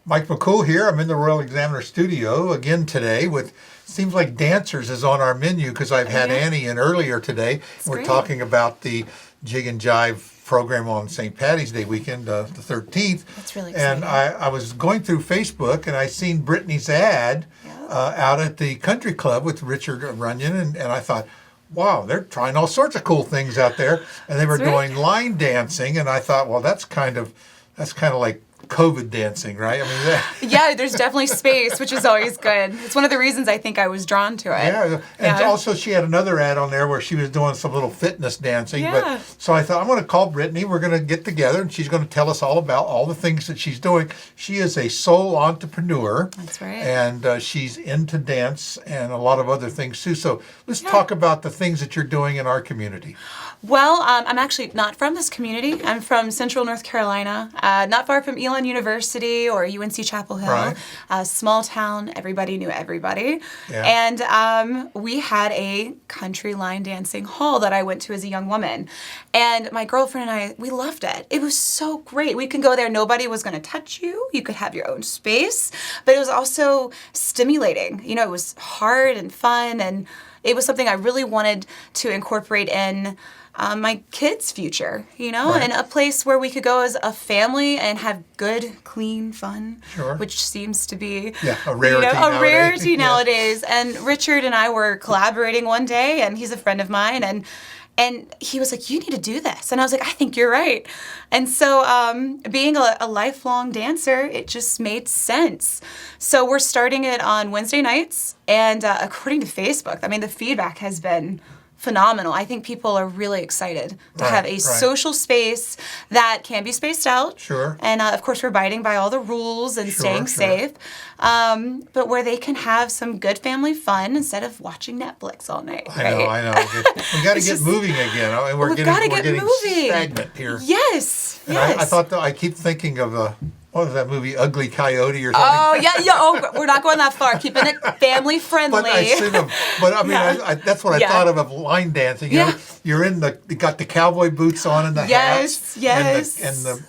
Mike McCool here. I'm in the Royal Examiner studio again today with, seems like dancers is on our menu because I've had Annie in earlier today. We're talking about the Jig and Jive program on St. Patty's Day weekend, the 13th. That's really exciting. And I was going through Facebook and I seen Brittany's ad out at the country club with Richard Runyon, and I thought, wow, they're trying all sorts of cool things out there. And they were doing line dancing, and I thought, well, that's kind of like COVID dancing, right? I mean, yeah, there's definitely space, which is always good. It's one of the reasons I think I was drawn to it. Yeah, and also she had another ad on there where she was doing some little fitness dancing. Yeah. But so I thought, I'm going to call Brittany. We're going to get together, and she's going to tell us all about all the things that she's doing. She is a sole entrepreneur. That's right. And she's into dance and a lot of other things too. So let's talk about the things that you're doing in our community. Well, I'm actually not from this community. I'm from Central North Carolina, not far from Elon University or UNC Chapel Hill. Right. Small town, everybody knew everybody. Yeah. And we had a country line dancing hall that I went to as a young woman. And my girlfriend and I, we loved it. It was so great. We could go there. Nobody was going to touch you. You could have your own space. But it was also stimulating. You know, it was hard and fun. And it was something I really wanted to incorporate in my kids' future, you know, and a place where we could go as a family and have good, clean fun, which seems to be a rarity nowadays. And Richard and I were collaborating one day, and he's a friend of mine, and he was like, you need to do this. And I was like, I think you're right. And so being a lifelong dancer, it just made sense. So we're starting it on Wednesday nights. And according to Facebook, I mean, the feedback has been phenomenal. I think people are really excited to have a social space that can be spaced out. Sure. And of course, we're abiding by all the rules and staying safe. But where they can have some good family fun instead of watching Netflix all night. I know. We got to get moving again. We're getting stagnant here. Yes. And I thought, I keep thinking of what was that movie, Ugly Coyote or something? Oh, yeah. Oh, we're not going that far. Keeping it family friendly. But I mean, that's what I thought of line dancing. You know, you're you got the cowboy boots on and the hats. Yes.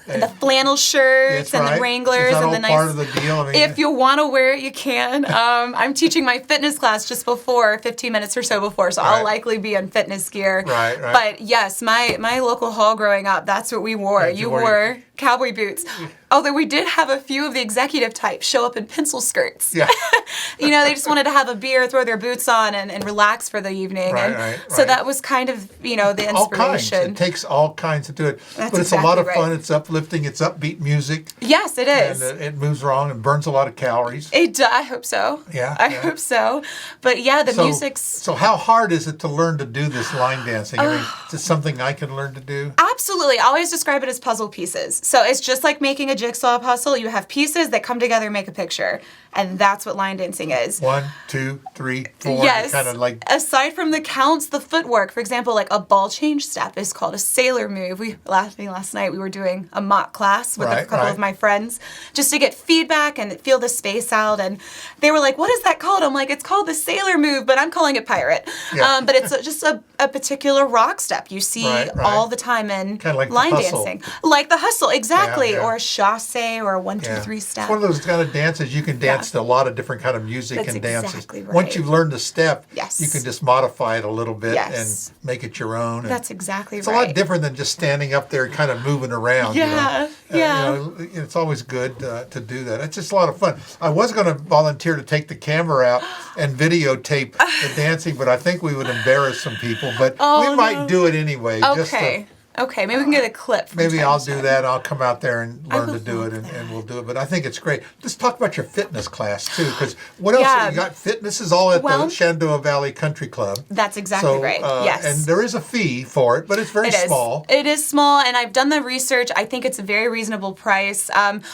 And the flannel shirts and the Wranglers. Is that and all part of the deal? I mean, if you want to wear it, you can. I'm teaching my fitness class just before, 15 minutes or so before, so I'll likely be in fitness gear. Right. But yes, my local hall growing up, that's what we wore. You wore cowboy boots. Although we did have a few of the executive types show up in pencil skirts. Yeah. You know, they just wanted to have a beer, throw their boots on, and relax for the evening. So that was kind of, the inspiration. All kinds. It takes all kinds to do it. But it's a lot of fun. It's uplifting. It's upbeat music. Yes, it is. And it moves around and burns a lot of calories. I hope so. I hope so. But yeah, the music's... So how hard is it to learn to do this line dancing? I mean, is it something I can learn to do? Absolutely. I always describe it as puzzle pieces. So it's just like making a jigsaw puzzle. You have pieces that come together and make a picture. And that's what line dancing is. 1, 2, 3, 4. Yes. Kind of like... Aside from the counts, the footwork, for example, like a ball change step is called a sailor move. Last night we were doing a mock class with a couple of my friends just to get feedback and feel the space out. And they were like, what is that called? I'm like, it's called the sailor move, but I'm calling it pirate. Yeah. But it's just a particular rock step you see all the time in kind of like line dancing. Like the hustle, exactly. Yeah. Or a chasse or a 1, 2, 3 step. It's one of those kind of dances you can dance to a lot of different kind of music and dances. Exactly right. Once you've learned the step, Yes. you can just modify it a little bit Yes. and make it your own. And That's exactly it's right. a lot different than just standing up there kind of moving around. Yeah, it's always good to do that. It's just a lot of fun. I was going to volunteer to take the camera out and videotape the dancing, but I think we would embarrass some people. But we might do it anyway. Okay, maybe we can get a clip. Maybe I'll do that. I'll come out there and learn to do it, and we'll do it. But I think it's great. Let's talk about your fitness class, too, because what else have you got? Fitness is all at the Shenandoah Valley Country Club. That's exactly right, yes. And there is a fee for it, but it's very small. It is small, and I've done the research. I think it's a very reasonable price.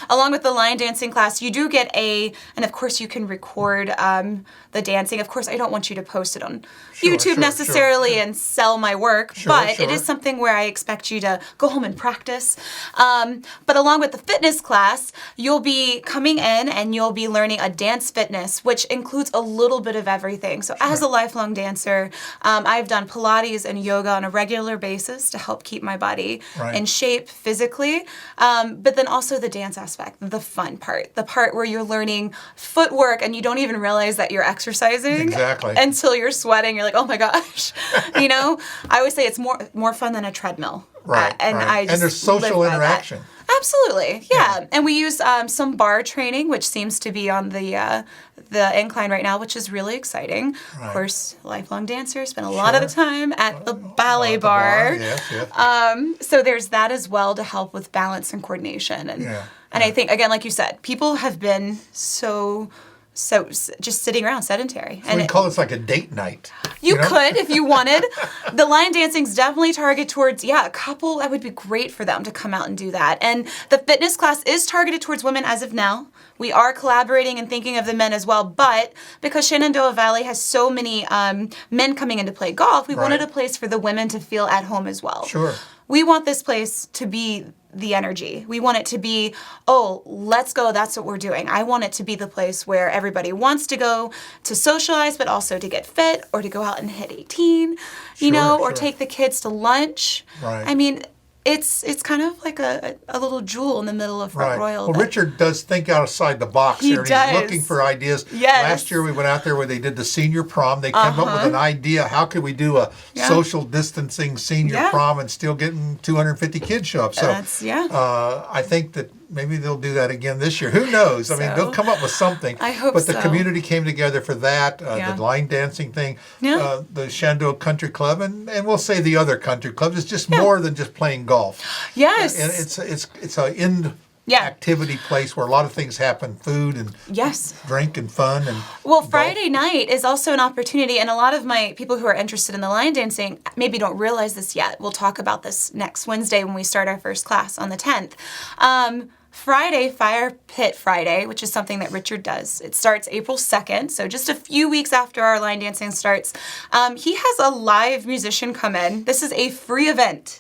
Along with the line dancing class, you do get and of course you can record the dancing. Of course, I don't want you to post it on YouTube necessarily and sell my work, but it is something where I expect expect you to go home and practice. But along with the fitness class, you'll be coming in and you'll be learning a dance fitness, which includes a little bit of everything. So as a lifelong dancer, I've done Pilates and yoga on a regular basis to help keep my body in shape physically. But then also the dance aspect, the fun part, the part where you're learning footwork and you don't even realize that you're exercising until you're sweating. You're like, oh my gosh. You know, I always say it's more fun than a treadmill. And there's social interaction. Absolutely, yeah. And we use some bar training, which seems to be on the incline right now, which is really exciting. Of course, lifelong dancers spend a lot of the time at the ballet bar. So there's that as well to help with balance and coordination. And I think, again, like you said, people have been so just sitting around sedentary. So we call this like a date night. You could if you wanted. The line dancing's definitely targeted towards, a couple. That would be great for them to come out and do that. And the fitness class is targeted towards women as of now. We are collaborating and thinking of the men as well. But because Shenandoah Valley has so many men coming in to play golf, we wanted a place for the women to feel at home as well. Sure. We want this place to be the energy. We want it to be, let's go, that's what we're doing. I want it to be the place where everybody wants to go to socialize, but also to get fit or to go out and hit 18, or take the kids to lunch. I mean, it's kind of like a little jewel in the middle of Front Royal. Well, Richard does think outside the box here. And he's looking for ideas. Last year we went out there where they did the senior prom. They came up with an idea. How could we do a social distancing senior prom and still getting 250 kids show up? So I think that maybe they'll do that again this year. Who knows? I mean, they'll come up with something. I hope so. But the community came together for that, the line dancing thing, the Shenandoah Country Club, and we'll say the other country clubs. It's just more than just playing golf. Yes. And it's an end activity place where a lot of things happen, food and drink and fun. And Friday night is also an opportunity, and a lot of my people who are interested in the line dancing maybe don't realize this yet. We'll talk about this next Wednesday when we start our first class on the 10th. Friday, Fire Pit Friday, which is something that Richard does. It starts April 2nd, so just a few weeks after our line dancing starts. He has a live musician come in. This is a free event.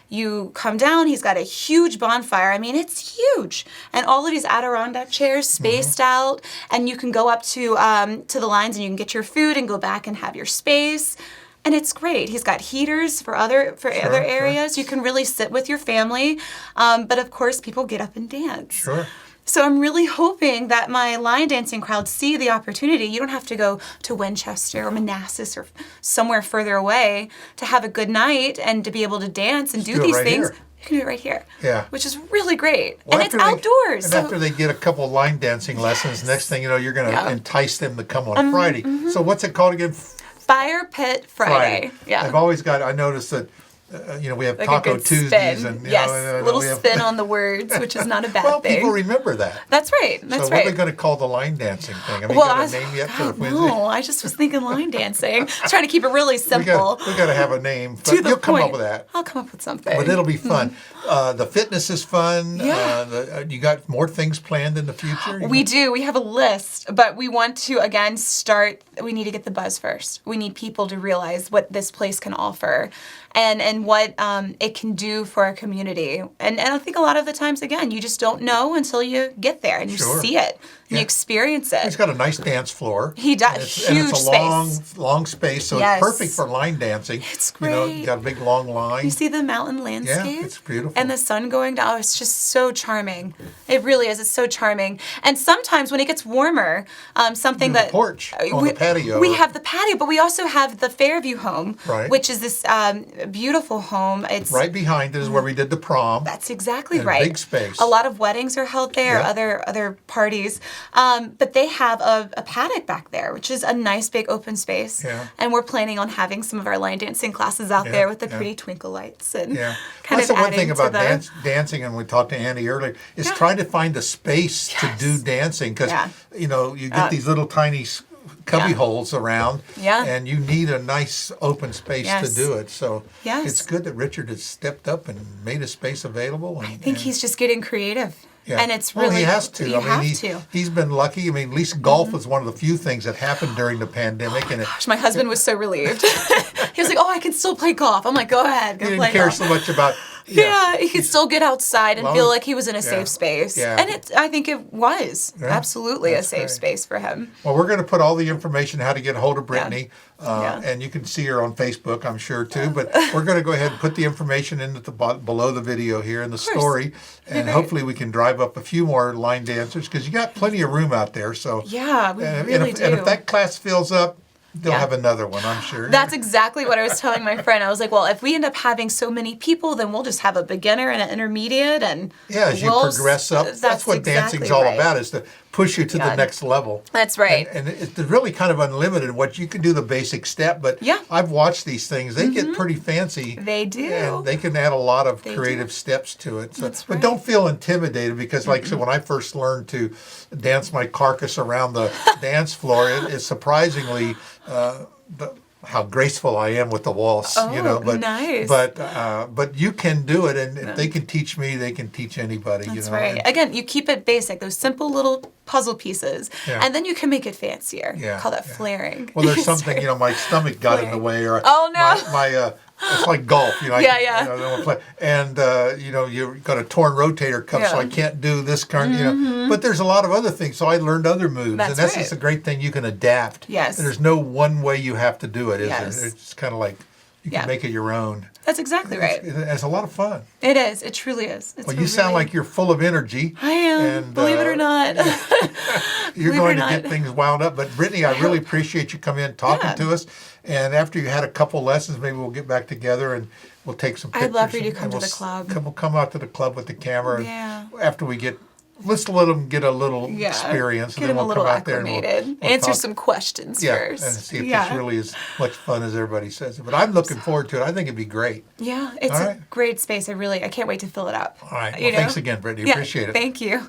You come down, he's got a huge bonfire. I mean, it's huge. And all of these Adirondack chairs spaced out, and you can go up to the lines and you can get your food and go back and have your space. And it's great. He's got heaters for other areas. You can really sit with your family. But of course, people get up and dance. Sure. So I'm really hoping that my line dancing crowd see the opportunity. You don't have to go to Winchester or Manassas or somewhere further away to have a good night and to be able to dance and do these things. You can do it right here. Yeah. Which is really great. Well, and it's outdoors. And after they get a couple of line dancing lessons, next thing you know, you're going to entice them to come on Friday. So what's it called again? Fire Pit Friday. Yeah. I noticed that we have like Taco Tuesdays, and a little spin on the words, which is not a bad thing. Well, people remember that. That's right. So what are they going to call the line dancing thing? I mean, got a name yet for the Wednesday? No, I just was thinking line dancing. Trying to keep it really simple. We got to have a name. But you'll come up with that. I'll come up with something. But it'll be fun. The fitness is fun. You got more things planned in the future? We do. We have a list, but we want to again start. We need to get the buzz first. We need people to realize what this place can offer. And what it can do for our community. And I think a lot of the times, again, you just don't know until you get there and you see it. And you experience it. He's got a nice dance floor. He does. Huge and it's a long space, so it's perfect for line dancing. It's great. You got a big long line. You see the mountain landscape? Yeah, it's beautiful. And the sun going down. Oh, it's just so charming. It really is. It's so charming. And sometimes when it gets warmer, something the porch on the patio. We have the patio, but we also have the Fairview home, which is this beautiful home. It's right behind it is where we did the prom. That's exactly right. Big space. A lot of weddings are held there, other parties. But they have a paddock back there, which is a nice big open space. Yeah. And we're planning on having some of our line dancing classes out there with the pretty twinkle lights and kind That's of the one thing about the dancing, and we talked to Andy earlier, is trying to find a space to do dancing because you get these little tiny cubby holes around. Yeah. And you need a nice open space Yes. to do it. So Yes. it's good that Richard has stepped up and made a space available. And, I think he's just getting creative. yeah. And it's well, really, he has to. You have to. He's been lucky. I mean, at least golf was one of the few things that happened during the pandemic. And Gosh, my husband was so relieved. He was like, "Oh, I can still play golf." I'm like, "Go ahead, go he play didn't care golf." so much about. Yeah, he could still get outside and Well, feel like he was in a yeah, safe space. yeah. And I think it was absolutely a that's safe great. space for him. Well, we're going to put all the information how to get a hold of Brittany, Yeah. and you can see her on Facebook, I'm sure too. But we're going to go ahead and put the information in at the below the video here in the story, and great. hopefully we can drive up a few more line dancers because you got plenty of room out there. So Yeah, we and really if, do. and if that class fills up, they'll Yeah. have another one, I'm sure. That's exactly what I was telling my friend. I was like, well, if we end up having so many people, then we'll just have a beginner and an intermediate, and yeah, as you progress up, that's what dancing's exactly all right. about, is to push you to the God. next level. That's right. And it's really kind of unlimited. What you can do the basic step, but Yeah. I've watched these things. They get pretty fancy. They do. And they can add a lot of They creative do. steps to it. So, That's but right. don't feel intimidated because, like I said, when I first learned to dance my carcass around the dance floor, it is surprisingly how graceful I am with the waltz. Oh, but nice. but you can do it, and if they can teach me, they can teach anybody. That's you know. right. And- Again, you keep it basic, those simple little puzzle pieces, Yeah. and then you can make it fancier. Yeah, Call that yeah. flaring. Well, there's something, my stomach got in the way, or Oh, no. my it's like golf, I Yeah, can- yeah. I don't wanna play. And you've got a torn rotator cuff, so Yeah. I can't do this kind. But there's a lot of other things, so I learned other moves, That's and that's right. just a great thing. You can adapt. Yes. And there's no one way you have to do it, is Yes. there? It's kind of like you can Yeah. make it your own. That's exactly right. It's a lot of fun. It is. It truly is. It's Well, you sound really- like you're full of energy. I am. and, believe it or not. You're Believe it or going to not. get things wound up. But Brittany, I really appreciate you coming in talking Yeah. to us. And after you had a couple lessons, maybe we'll get back together and we'll take some pictures. I'd love for you to and come to we'll the club. We'll come out to the club with the camera. Yeah. And after let's let them get a little Yeah. experience. And Get then him a we'll little come out there and acclimated. we'll Answer talk. some questions Yeah, first. and see if this really is much fun as everybody says it. But I'm looking forward to it. I think it'd be great. Yeah, it's All a right. great space. I can't wait to fill it up. All right. You Well, thanks know? again, Brittany. Yeah, Appreciate it. Thank you.